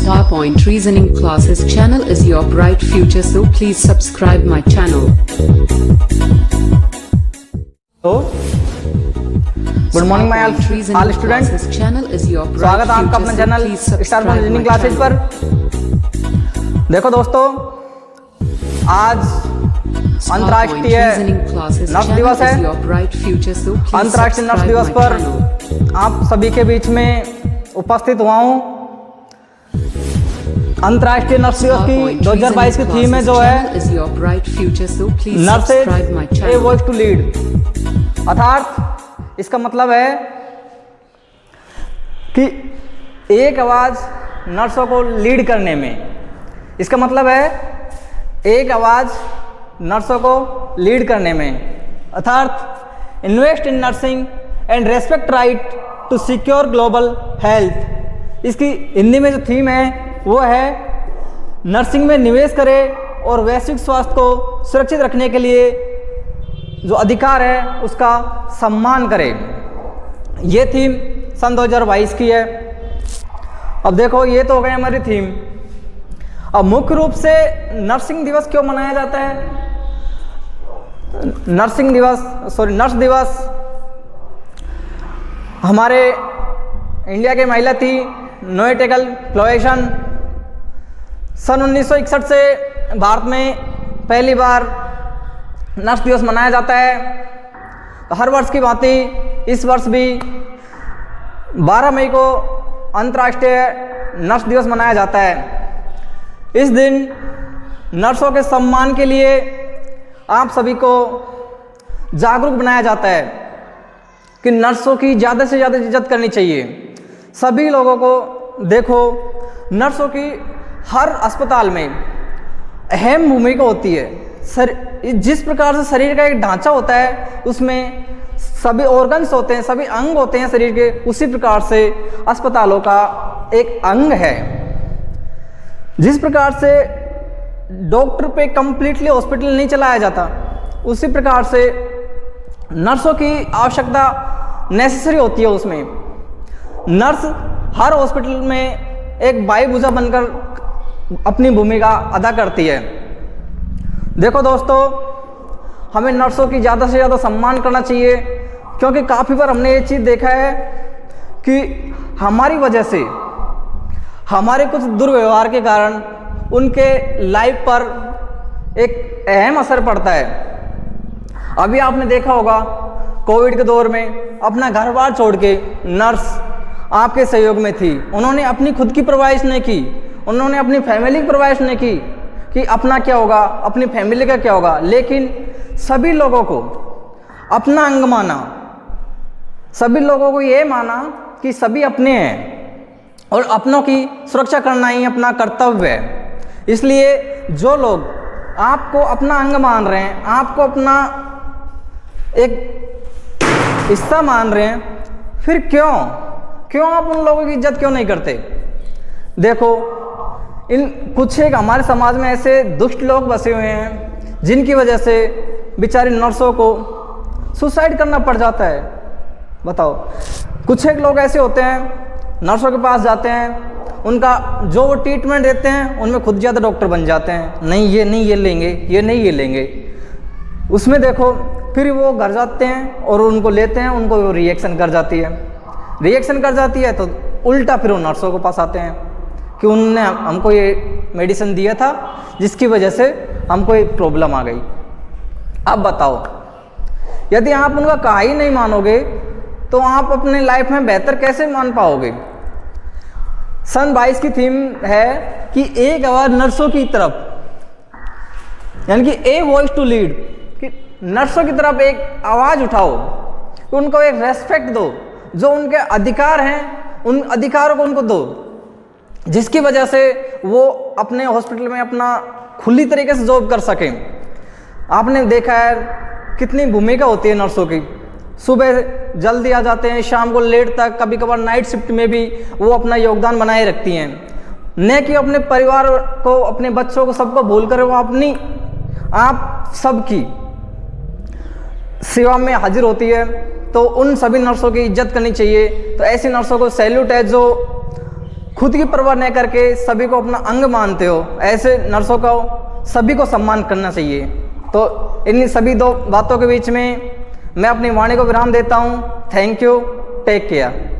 Starpoint Reasoning Classes channel is your bright future, so please subscribe my channel. Good morning my all student, स्वागत है आपका अपने channel स्टारपॉइंट reasoning classes पर। देखो दोस्तों, आज अंतर्राष्ट्रीय नर्स दिवस है। अंतर्राष्ट्रीय नर्स दिवस पर आप सभी के बीच में उपस्थित हुआ हूँ। अंतर्राष्ट्रीय नर्स दिवस की 2022 की थीम है जो है nurses a voice to lead, अर्थात इसका मतलब है कि एक आवाज नर्सों को लीड करने में, इसका मतलब है एक आवाज नर्सों को लीड करने में, अर्थात invest in nursing and respect right to secure global health. इसकी हिंदी में जो थीम है वो है नर्सिंग में निवेश करें और वैश्विक स्वास्थ्य को सुरक्षित रखने के लिए जो अधिकार है उसका सम्मान करें। ये थीम सन 2022 की है। अब देखो, ये तो हो गई हमारी थीम। अब मुख्य रूप से नर्सिंग दिवस क्यों मनाया जाता है? नर्स दिवस हमारे इंडिया की महिला थी नोएटेगल फ्लोएशन। सन 1961 से भारत में पहली बार नर्स दिवस मनाया जाता है। तो हर वर्ष की भांति इस वर्ष भी 12 मई को अंतर्राष्ट्रीय नर्स दिवस मनाया जाता है। इस दिन नर्सों के सम्मान के लिए आप सभी को जागरूक बनाया जाता है कि नर्सों की ज़्यादा से ज़्यादा इज्जत करनी चाहिए। सभी लोगों को देखो, नर्सों की हर अस्पताल में अहम भूमिका होती है। जिस प्रकार से शरीर का एक ढांचा होता है उसमें सभी ऑर्गन्स होते हैं, सभी अंग होते हैं शरीर के, उसी प्रकार से अस्पतालों का एक अंग है। जिस प्रकार से डॉक्टर पे कंप्लीटली हॉस्पिटल नहीं चलाया जाता, उसी प्रकार से नर्सों की आवश्यकता नेसेसरी होती है। उसमें नर्स हर हॉस्पिटल में एक वायुभुजा बनकर अपनी भूमिका अदा करती है। देखो दोस्तों, हमें नर्सों की ज़्यादा से ज़्यादा सम्मान करना चाहिए, क्योंकि काफ़ी बार हमने ये चीज़ देखा है कि हमारी वजह से, हमारे कुछ दुर्व्यवहार के कारण उनके लाइफ पर एक अहम असर पड़ता है। अभी आपने देखा होगा, कोविड के दौर में अपना घर बार छोड़ के नर्स आपके सहयोग में थी। उन्होंने अपनी खुद की परवाइश नहीं की, उन्होंने अपनी फैमिली की परवाइश नहीं की कि अपना क्या होगा, अपनी फैमिली का क्या होगा, लेकिन सभी लोगों को अपना अंग माना, सभी लोगों को ये माना कि सभी अपने हैं और अपनों की सुरक्षा करना ही अपना कर्तव्य है। इसलिए जो लोग आपको अपना अंग मान रहे हैं, आपको अपना एक हिस्सा मान रहे हैं, फिर क्यों आप उन लोगों की इज्जत क्यों नहीं करते? देखो, इन कुछ एक हमारे समाज में ऐसे दुष्ट लोग बसे हुए हैं जिनकी वजह से बेचारी नर्सों को सुसाइड करना पड़ जाता है। बताओ, कुछ एक लोग ऐसे होते हैं, नर्सों के पास जाते हैं, उनका जो वो ट्रीटमेंट देते हैं उनमें खुद ज़्यादा डॉक्टर बन जाते हैं। नहीं ये लेंगे, ये नहीं ये लेंगे। उसमें देखो, फिर वो घर जाते हैं और उनको लेते हैं, उनको रिएक्शन कर जाती है तो उल्टा फिर वो नर्सों के पास आते हैं कि उनने हमको ये मेडिसिन दिया था जिसकी वजह से हमको एक प्रॉब्लम आ गई। अब बताओ, यदि आप उनका कहा ही नहीं मानोगे तो आप अपने लाइफ में बेहतर कैसे मान पाओगे? सन 22 की थीम है कि एक आवाज नर्सों की तरफ, यानी कि ए वॉइस टू लीड, कि नर्सों की तरफ एक आवाज उठाओ, कि उनको एक रेस्पेक्ट दो, जो उनके अधिकार हैं उन अधिकारों को उनको दो, जिसकी वजह से वो अपने हॉस्पिटल में अपना खुली तरीके से जॉब कर सकें। आपने देखा है कितनी भूमिका होती है नर्सों की। सुबह जल्दी आ जाते हैं, शाम को लेट तक, कभी कभार नाइट शिफ्ट में भी वो अपना योगदान बनाए रखती हैं। न कि अपने परिवार को, अपने बच्चों को, सबको भूल कर वो अपनी आप सबकी सेवा में हाजिर होती है। तो उन सभी नर्सों की इज्जत करनी चाहिए। तो ऐसी नर्सों को सैल्यूट है जो खुद की परवाह न करके सभी को अपना अंग मानते हो, ऐसे नर्सों का सभी को सम्मान करना चाहिए। तो इन सभी दो बातों के बीच में मैं अपनी वाणी को विराम देता हूँ। Thank you, take care.